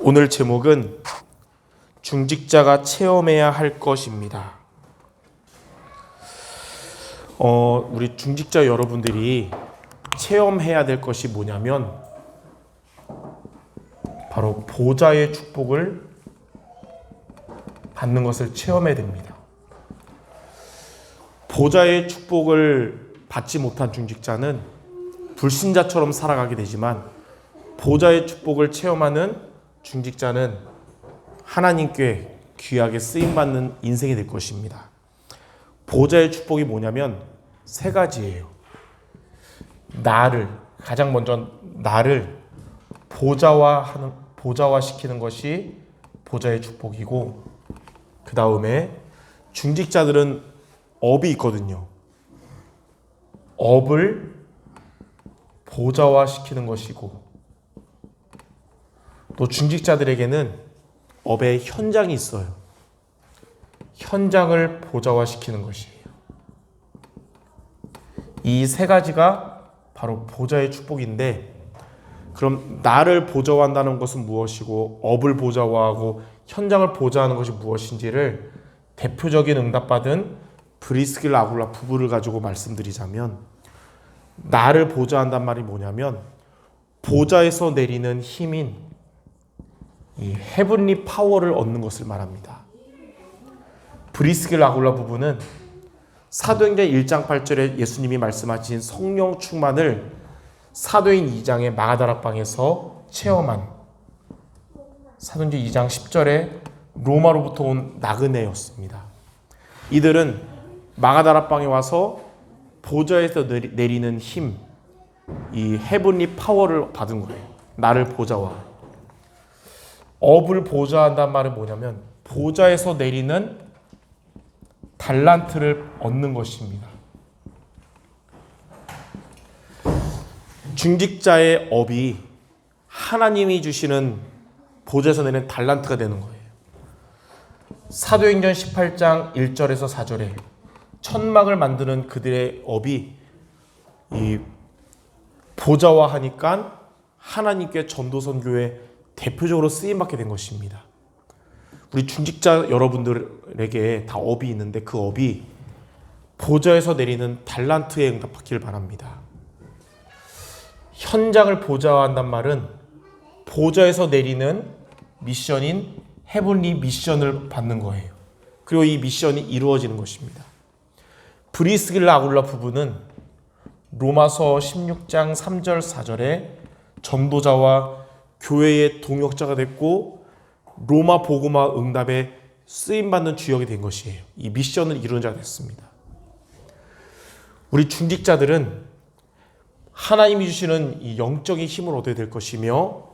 오늘 제목은 중직자가 체험해야 할 것입니다. 우리 중직자 여러분들이 체험해야 될 것이 뭐냐면 바로 보좌의 축복을 받는 것을 체험해야 됩니다. 보좌의 축복을 받지 못한 중직자는 불신자처럼 살아가게 되지만 보좌의 축복을 체험하는 중직자는 하나님께 귀하게 쓰임받는 인생이 될 것입니다. 보좌의 축복이 뭐냐면 세 가지예요. 가장 먼저 나를 보좌화시키는 것이 보좌의 축복이고, 그 다음에 중직자들은 업이 있거든요. 업을 보좌화시키는 것이고, 또 중직자들에게는 업의 현장이 있어요. 현장을 보좌화시키는 것이에요. 이 세 가지가 바로 보좌의 축복인데, 그럼 나를 보좌화한다는 것은 무엇이고 업을 보좌화하고 현장을 보좌하는 것이 무엇인지를 대표적인 응답받은 브리스길라 아굴라 부부를 가지고 말씀드리자면, 나를 보좌한단 말이 뭐냐면 보좌에서 내리는 힘인 이 헤븐리 파워를 얻는 것을 말합니다. 브리스길라 아굴라 부부는 사도행전 1장 8절에 예수님이 말씀하신 성령 충만을 사도행 2장의 마가다락방에서 체험한, 사도행전 2장 10절에 로마로부터 온 나그네였습니다. 이들은 마가다락방에 와서 보좌에서 내리는 힘, 이 헤븐리 파워를 받은 거예요. 나를 보좌화. 업을 보좌한다는 말은 뭐냐면 보좌에서 내리는 달란트를 얻는 것입니다. 중직자의 업이 하나님이 주시는 보좌에서 내리는 달란트가 되는 거예요. 사도행전 18장 1절에서 4절에 천막을 만드는 그들의 업이 이 보좌화하니까 하나님께 전도선교에 대표적으로 쓰임받게 된 것입니다. 우리 중직자 여러분들에게 다 업이 있는데 그 업이 보좌에서 내리는 달란트에 응답받기를 바랍니다. 현장을 보좌한단 말은 보좌에서 내리는 미션인 헤븐리 미션을 받는 거예요. 그리고 이 미션이 이루어지는 것입니다. 브리스길라 아굴라 부부는 로마서 16장 3절 4절에 전도자와 교회의 동역자가 됐고 로마 복음화 응답에 쓰임받는 주역이 된 것이에요. 이 미션을 이루는 자가 됐습니다. 우리 중직자들은 하나님이 주시는 이 영적인 힘을 얻어야 될 것이며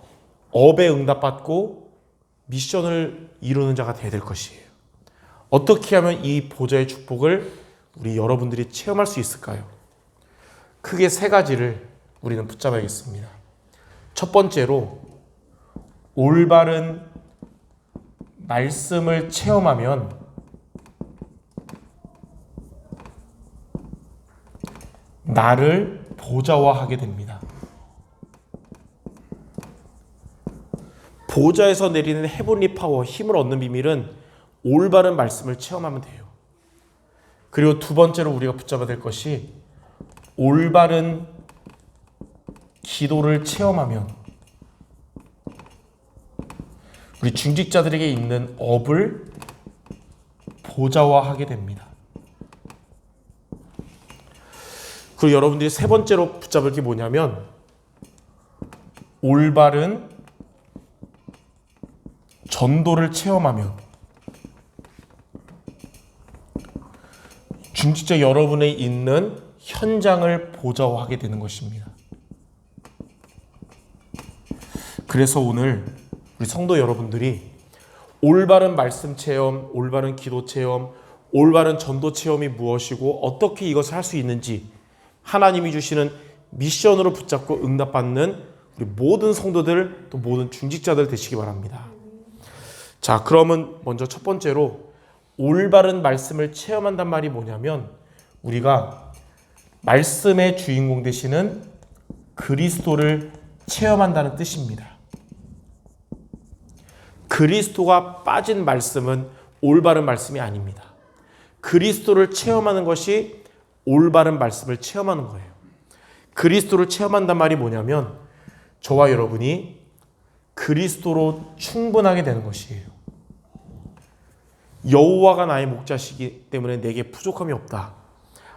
업에 응답받고 미션을 이루는 자가 되어야 될 것이에요. 어떻게 하면 이 보좌의 축복을 우리 여러분들이 체험할 수 있을까요? 크게 세 가지를 우리는 붙잡아야겠습니다. 첫 번째로 올바른 말씀을 체험하면 나를 보좌화하게 됩니다. 보좌에서 내리는 헤븐리 파워, 힘을 얻는 비밀은 올바른 말씀을 체험하면 돼요. 그리고 두 번째로 우리가 붙잡아야 될 것이 올바른 기도를 체험하면 우리 중직자들에게 있는 업을 보좌화하게 됩니다. 그리고 여러분들이 세 번째로 붙잡을 게 뭐냐면 올바른 전도를 체험하면 중직자 여러분의 있는 현장을 보좌화하게 되는 것입니다. 그래서 오늘 우리 성도 여러분들이 올바른 말씀 체험, 올바른 기도 체험, 올바른 전도 체험이 무엇이고 어떻게 이것을 할 수 있는지 하나님이 주시는 미션으로 붙잡고 응답받는 우리 모든 성도들, 또 모든 중직자들 되시기 바랍니다. 자, 그러면 먼저 첫 번째로 올바른 말씀을 체험한단 말이 뭐냐면 우리가 말씀의 주인공 되시는 그리스도를 체험한다는 뜻입니다. 그리스도가 빠진 말씀은 올바른 말씀이 아닙니다. 그리스도를 체험하는 것이 올바른 말씀을 체험하는 거예요. 그리스도를 체험한단 말이 뭐냐면 저와 여러분이 그리스도로 충분하게 되는 것이에요. 여호와가 나의 목자시기 때문에 내게 부족함이 없다.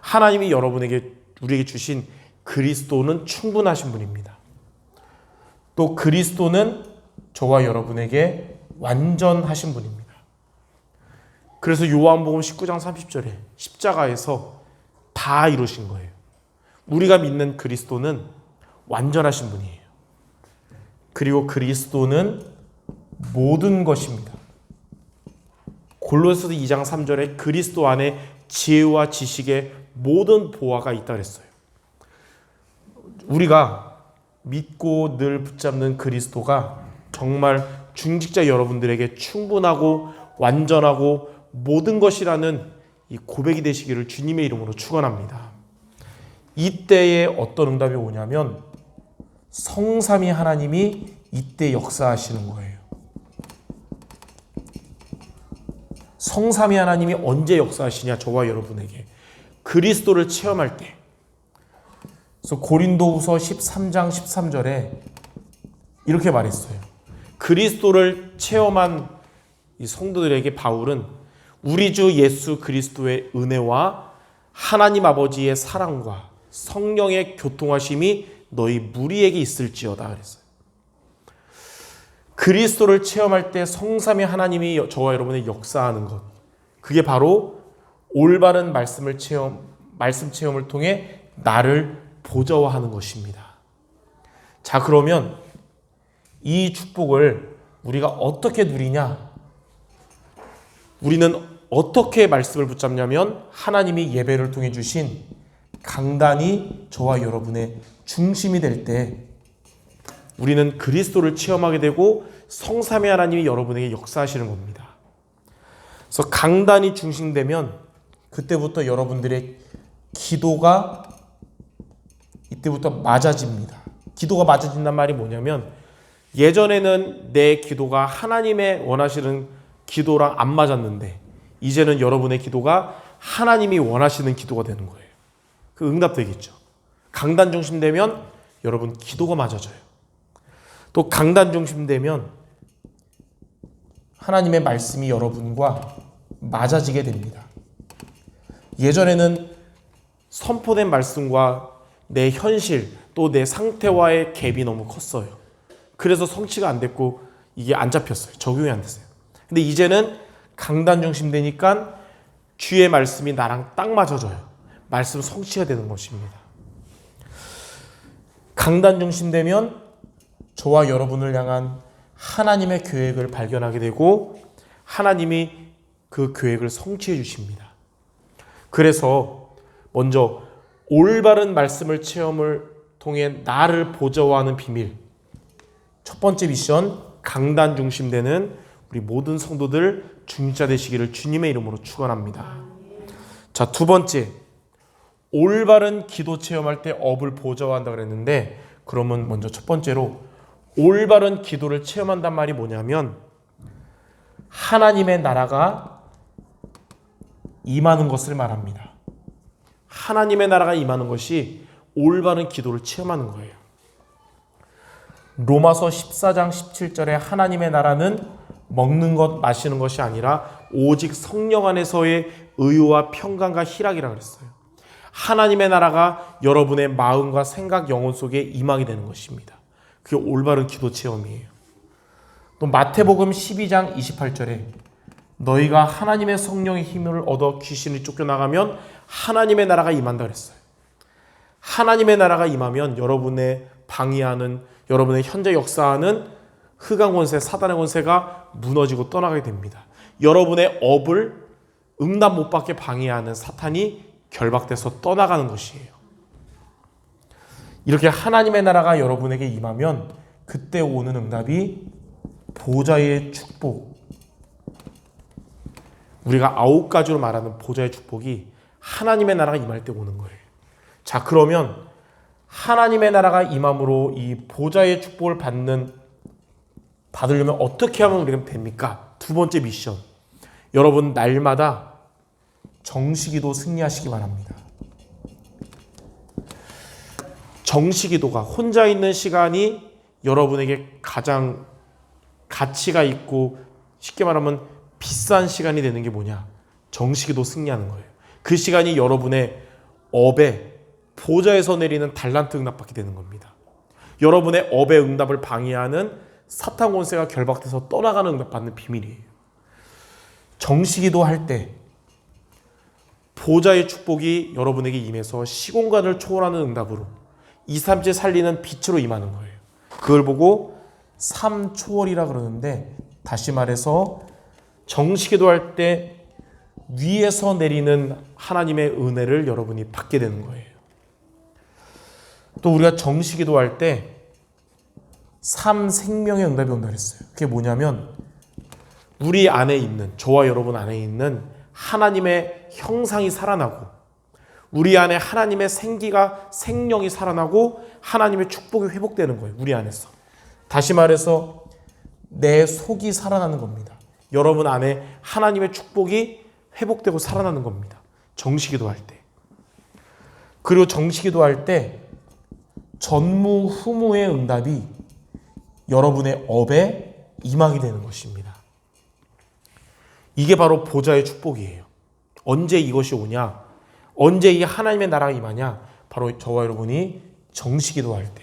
하나님이 우리에게 주신 그리스도는 충분하신 분입니다. 또 그리스도는 저와 여러분에게 완전하신 분입니다. 그래서 요한복음 19장 30절에 십자가에서 다 이루신 거예요. 우리가 믿는 그리스도는 완전하신 분이에요. 그리고 그리스도는 모든 것입니다. 골로새서 2장 3절에 그리스도 안에 지혜와 지식의 모든 보화가 있다 그랬어요. 우리가 믿고 늘 붙잡는 그리스도가 정말 중직자 여러분들에게 충분하고 완전하고 모든 것이라는 이 고백이 되시기를 주님의 이름으로 축원합니다. 이때에 어떤 응답이 오냐면 성삼위 하나님이 이때 역사하시는 거예요. 성삼위 하나님이 언제 역사하시냐? 저와 여러분에게 그리스도를 체험할 때. 그래서 고린도후서 13장 13절에 이렇게 말했어요. 그리스도를 체험한 이 성도들에게 바울은 우리 주 예수 그리스도의 은혜와 하나님 아버지의 사랑과 성령의 교통하심이 너희 무리에게 있을지어다 그랬어요. 그리스도를 체험할 때 성삼위 하나님이 저와 여러분의 역사하는 것, 그게 바로 올바른 말씀 체험을 통해 나를 보좌화하는 것입니다. 자, 그러면 이 축복을 우리가 어떻게 누리냐? 우리는 어떻게 말씀을 붙잡냐면 하나님이 예배를 통해 주신 강단이 저와 여러분의 중심이 될 때 우리는 그리스도를 체험하게 되고 성삼위 하나님이 여러분에게 역사하시는 겁니다. 그래서 강단이 중심되면 그때부터 여러분들의 기도가 이때부터 맞아집니다. 기도가 맞아진단 말이 뭐냐면 예전에는 내 기도가 하나님의 원하시는 기도랑 안 맞았는데 이제는 여러분의 기도가 하나님이 원하시는 기도가 되는 거예요. 그 응답되겠죠. 강단 중심되면 여러분 기도가 맞아져요. 또 강단 중심되면 하나님의 말씀이 여러분과 맞아지게 됩니다. 예전에는 선포된 말씀과 내 현실 또 내 상태와의 갭이 너무 컸어요. 그래서 성취가 안 됐고 이게 안 잡혔어요. 적용이 안 됐어요. 근데 이제는 강단 중심되니까 주의 말씀이 나랑 딱 맞아져요. 말씀 성취가 되는 것입니다. 강단 중심되면 저와 여러분을 향한 하나님의 계획을 발견하게 되고 하나님이 그 계획을 성취해 주십니다. 그래서 먼저 올바른 말씀을 체험을 통해 나를 보좌화하는 비밀. 첫 번째 미션, 강단 중심되는 우리 모든 성도들 중직자 되시기를 주님의 이름으로 축원합니다. 자, 두 번째, 올바른 기도 체험할 때 업을 보좌화한다 그랬는데 그러면 먼저 첫 번째로 올바른 기도를 체험한단 말이 뭐냐면 하나님의 나라가 임하는 것을 말합니다. 하나님의 나라가 임하는 것이 올바른 기도를 체험하는 거예요. 로마서 14장 17절에 하나님의 나라는 먹는 것, 마시는 것이 아니라 오직 성령 안에서의 의와 평강과 희락이라고 그랬어요. 하나님의 나라가 여러분의 마음과 생각, 영혼 속에 임하게 되는 것입니다. 그게 올바른 기도 체험이에요. 또 마태복음 12장 28절에 너희가 하나님의 성령의 힘을 얻어 귀신이 쫓겨나가면 하나님의 나라가 임한다 그랬어요. 하나님의 나라가 임하면 여러분의 방해하는, 여러분의 현재 역사하는 흑암 권세, 사단의 권세가 무너지고 떠나게 됩니다. 여러분의 업을 응답 못 받게 방해하는 사탄이 결박돼서 떠나가는 것이에요. 이렇게 하나님의 나라가 여러분에게 임하면 그때 오는 응답이 보좌의 축복. 우리가 9가지로 말하는 보좌의 축복이 하나님의 나라가 임할 때 오는 거예요. 자, 그러면 하나님의 나라가 임함으로 이 보좌의 축복을 받으려면 어떻게 하면 우리가 됩니까? 두 번째 미션. 여러분 날마다 정시기도 승리하시기 바랍니다. 정시기도가 혼자 있는 시간이 여러분에게 가장 가치가 있고 쉽게 말하면 비싼 시간이 되는 게 뭐냐? 정시기도 승리하는 거예요. 그 시간이 여러분의 업에 보좌에서 내리는 달란트 응답받게 되는 겁니다. 여러분의 업의 응답을 방해하는 사탄 권세가 결박돼서 떠나가는 응답받는 비밀이에요. 정시기도 할 때 보좌의 축복이 여러분에게 임해서 시공간을 초월하는 응답으로 2, 3째 살리는 빛으로 임하는 거예요. 그걸 보고 삼초월이라 그러는데, 다시 말해서 정시기도 할 때 위에서 내리는 하나님의 은혜를 여러분이 받게 되는 거예요. 또 우리가 정시기도 할 때 생명의 응답이 온다 그랬어요. 그게 뭐냐면 우리 안에 있는, 저와 여러분 안에 있는 하나님의 형상이 살아나고 우리 안에 하나님의 생명이 살아나고 하나님의 축복이 회복되는 거예요. 우리 안에서. 다시 말해서 내 속이 살아나는 겁니다. 여러분 안에 하나님의 축복이 회복되고 살아나는 겁니다. 정시기도 할 때. 그리고 정시기도 할 때 전무후무의 응답이 여러분의 업에 임하게 되는 것입니다. 이게 바로 보좌의 축복이에요. 언제 이것이 오냐? 언제 이 하나님의 나라가 임하냐? 바로 저와 여러분이 정시기도 할 때.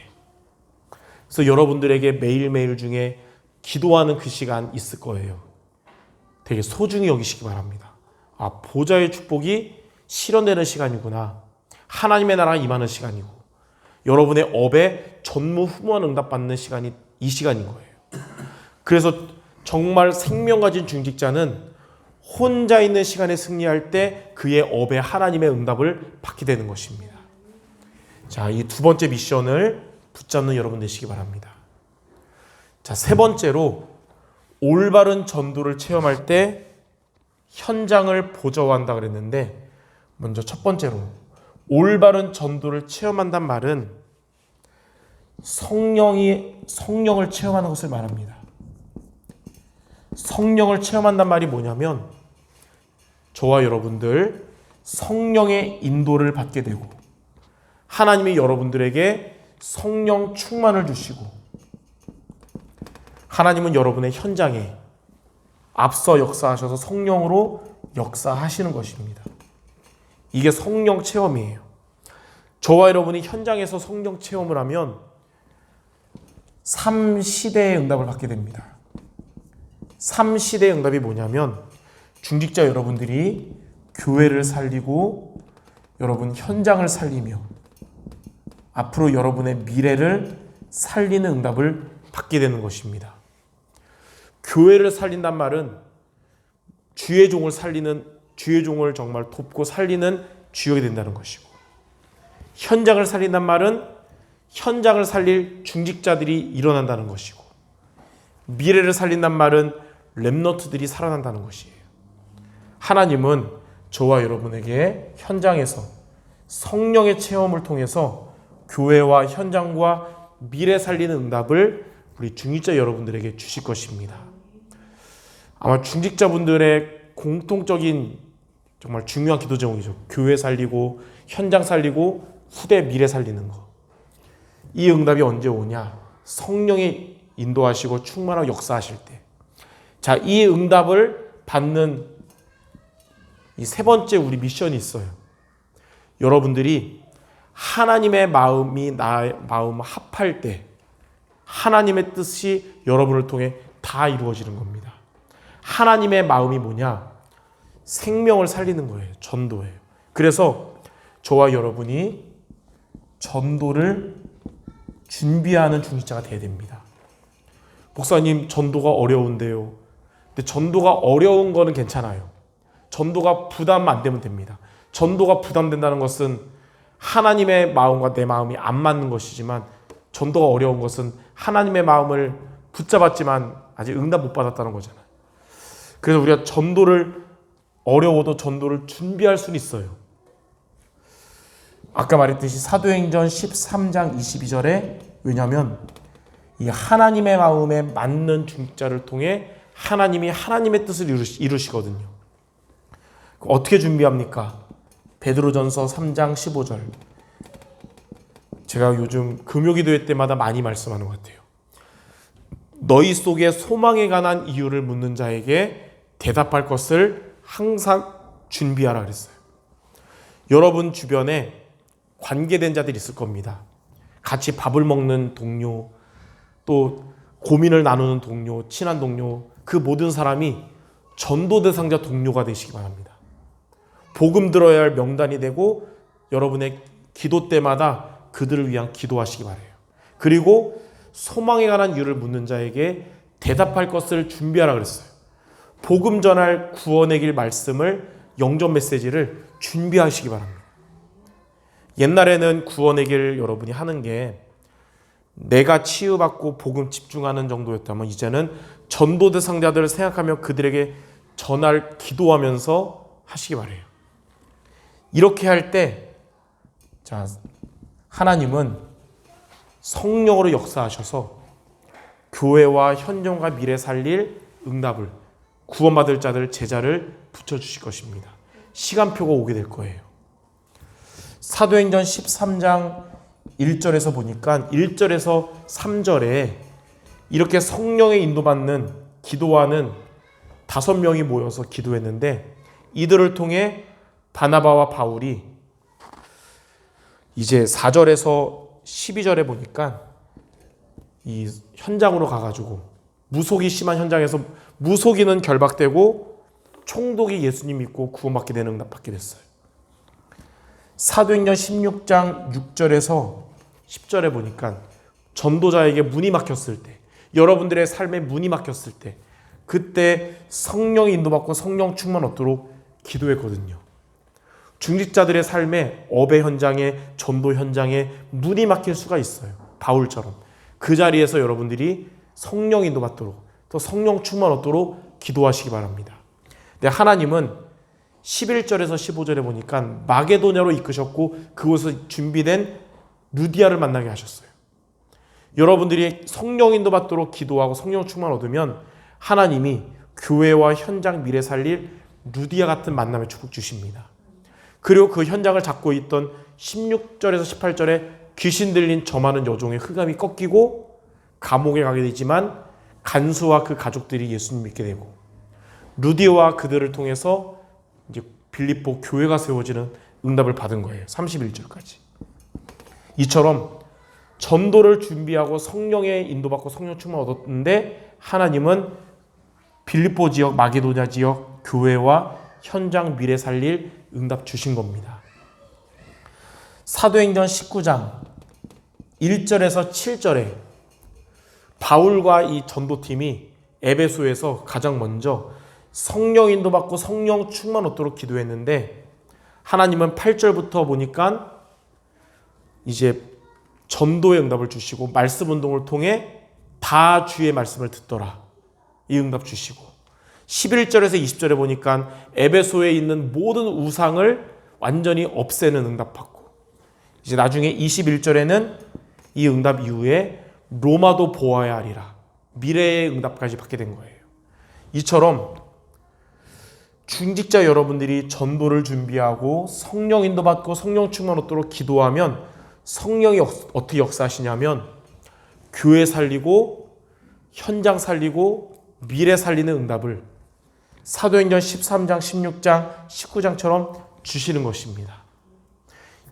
그래서 여러분들에게 매일매일 중에 기도하는 그 시간 있을 거예요. 되게 소중히 여기시기 바랍니다. 보좌의 축복이 실현되는 시간이구나. 하나님의 나라가 임하는 시간이고 여러분의 업에 전무후무한 응답받는 시간이 이 시간인 거예요. 그래서 정말 생명 가진 중직자는 혼자 있는 시간에 승리할 때 그의 업에 하나님의 응답을 받게 되는 것입니다. 자, 이 두 번째 미션을 붙잡는 여러분 되시기 바랍니다. 자, 세 번째로 올바른 전도를 체험할 때 현장을 보좌한다 그랬는데, 먼저 첫 번째로 올바른 전도를 체험한단 말은 성령을 체험하는 것을 말합니다. 성령을 체험한단 말이 뭐냐면 저와 여러분들 성령의 인도를 받게 되고 하나님이 여러분들에게 성령 충만을 주시고 하나님은 여러분의 현장에 앞서 역사하셔서 성령으로 역사하시는 것입니다. 이게 성령 체험이에요. 저와 여러분이 현장에서 성령 체험을 하면 3시대의 응답을 받게 됩니다. 3시대의 응답이 뭐냐면 중직자 여러분들이 교회를 살리고 여러분 현장을 살리며 앞으로 여러분의 미래를 살리는 응답을 받게 되는 것입니다. 교회를 살린단 말은 주의 종을 정말 돕고 살리는 주역이 된다는 것이고, 현장을 살린단 말은 현장을 살릴 중직자들이 일어난다는 것이고, 미래를 살린단 말은 렘넌트들이 살아난다는 것이에요. 하나님은 저와 여러분에게 현장에서 성령의 체험을 통해서 교회와 현장과 미래 살리는 응답을 우리 중직자 여러분들에게 주실 것입니다. 아마 중직자분들의 공통적인 정말 중요한 기도 제목이죠. 교회 살리고 현장 살리고 후대 미래 살리는 거. 이 응답이 언제 오냐? 성령이 인도하시고 충만하고 역사하실 때. 자, 이 응답을 받는 이 세 번째 우리 미션이 있어요. 여러분들이 하나님의 마음이 나의 마음 합할 때 하나님의 뜻이 여러분을 통해 다 이루어지는 겁니다. 하나님의 마음이 뭐냐? 생명을 살리는 거예요. 전도예요. 그래서 저와 여러분이 전도를 준비하는 중직자가 되어야 됩니다. 목사님, 전도가 어려운데요. 근데 전도가 어려운 거는 괜찮아요. 전도가 부담 안 되면 됩니다. 전도가 부담된다는 것은 하나님의 마음과 내 마음이 안 맞는 것이지만, 전도가 어려운 것은 하나님의 마음을 붙잡았지만 아직 응답 못 받았다는 거잖아요. 그래서 우리가 어려워도 전도를 준비할 수는 있어요. 아까 말했듯이 사도행전 13장 22절에, 왜냐하면 이 하나님의 마음에 맞는 중직자를 통해 하나님이 하나님의 뜻을 이루시거든요. 어떻게 준비합니까? 베드로전서 3장 15절. 제가 요즘 금요기도회 때마다 많이 말씀하는 것 같아요. 너희 속에 소망에 관한 이유를 묻는 자에게 대답할 것을 항상 준비하라 그랬어요. 여러분 주변에 관계된 자들이 있을 겁니다. 같이 밥을 먹는 동료, 또 고민을 나누는 동료, 친한 동료, 그 모든 사람이 전도 대상자 동료가 되시기 바랍니다. 복음 들어야 할 명단이 되고 여러분의 기도 때마다 그들을 위한 기도하시기 바라요. 그리고 소망에 관한 이유를 묻는 자에게 대답할 것을 준비하라 그랬어요. 복음 전할 구원의 길 말씀을, 영전 메시지를 준비하시기 바랍니다. 옛날에는 구원의 길 여러분이 하는 게 내가 치유받고 복음 집중하는 정도였다면 이제는 전도 대상자들을 생각하며 그들에게 전할 기도하면서 하시기 바라요. 이렇게 할 때 하나님은 성령으로 역사하셔서 교회와 현존과 미래 살릴 응답을, 구원받을 자들, 제자를 붙여주실 것입니다. 시간표가 오게 될 거예요. 사도행전 13장 1절에서 보니까 1절에서 3절에 이렇게 성령의 인도받는 기도하는 5명이 모여서 기도했는데 이들을 통해 바나바와 바울이 이제 4절에서 12절에 보니까 이 현장으로 가가지고 무속이 심한 현장에서 무속인은 결박되고 총독이 예수님 믿고 구원받게 되는 응답받게 됐어요. 사도행전 16장 6절에서 10절에 보니까 전도자에게 문이 막혔을 때, 여러분들의 삶에 문이 막혔을 때 그때 성령의 인도받고 성령 충만 얻도록 기도했거든요. 중직자들의 삶에 업의 현장에, 전도 현장에 문이 막힐 수가 있어요. 바울처럼. 그 자리에서 여러분들이 성령 인도받도록, 또 성령 충만 얻도록 기도하시기 바랍니다. 근데 하나님은 11절에서 15절에 보니까 마게도냐로 이끄셨고 그곳에서 준비된 루디아를 만나게 하셨어요. 여러분들이 성령 인도받도록 기도하고 성령 충만 얻으면 하나님이 교회와 현장 미래 살릴 루디아 같은 만남의 축복 주십니다. 그리고 그 현장을 잡고 있던 16절에서 18절에 귀신 들린 저 많은 여종의 흑암이 꺾이고 감옥에 가게 되지만 간수와 그 가족들이 예수님 믿게 되고 루디아와 그들을 통해서 이제 빌립보 교회가 세워지는 응답을 받은 거예요. 31절까지. 이처럼 전도를 준비하고 성령의 인도받고 성령 충만 얻었는데 하나님은 빌립보 지역, 마게도냐 지역 교회와 현장 미래 살릴 응답 주신 겁니다. 사도행전 19장 1절에서 7절에 바울과 이 전도팀이 에베소에서 가장 먼저 성령 인도받고 성령 충만 얻도록 기도했는데 하나님은 8절부터 보니까 이제 전도의 응답을 주시고 말씀 운동을 통해 다 주의 말씀을 듣더라. 이 응답 주시고 11절에서 20절에 보니까 에베소에 있는 모든 우상을 완전히 없애는 응답 받고 이제 나중에 21절에는 이 응답 이후에 로마도 보아야 하리라. 미래의 응답까지 받게 된 거예요. 이처럼 중직자 여러분들이 전도를 준비하고 성령 인도받고 성령 충만 얻도록 기도하면 성령이 어떻게 역사하시냐면 교회 살리고 현장 살리고 미래 살리는 응답을 사도행전 13장, 16장, 19장처럼 주시는 것입니다.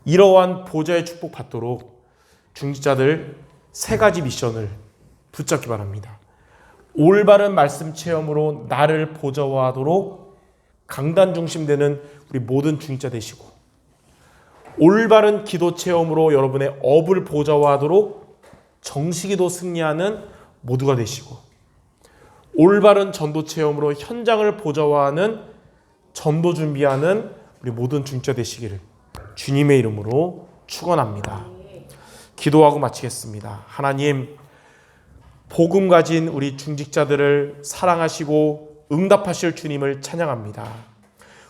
이러한 보좌의 축복 받도록 중직자들 3가지 미션을 붙잡기 바랍니다. 올바른 말씀 체험으로 나를 보좌화하도록 강단 중심되는 우리 모든 중직자 되시고 올바른 기도 체험으로 여러분의 업을 보좌화하도록 정식기도 승리하는 모두가 되시고 올바른 전도 체험으로 현장을 보좌화하는 전도 준비하는 우리 모든 중직자 되시기를 주님의 이름으로 축원합니다. 기도하고 마치겠습니다. 하나님, 복음 가진 우리 중직자들을 사랑하시고 응답하실 주님을 찬양합니다.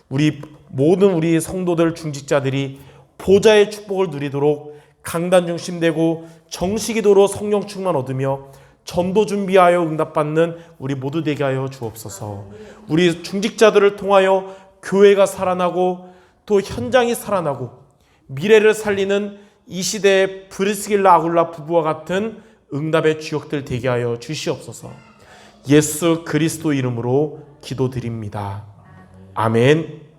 우리 모든 우리 성도들 중직자들이 보좌의 축복을 누리도록 강단 중심되고 정식기도로 성령 충만 얻으며 전도 준비하여 응답받는 우리 모두 되게 하여 주옵소서. 우리 중직자들을 통하여 교회가 살아나고 또 현장이 살아나고 미래를 살리는 이 시대의 브리스길라 아굴라 부부와 같은 응답의 주역들 되게 하여 주시옵소서. 예수 그리스도 이름으로 기도드립니다. 아멘.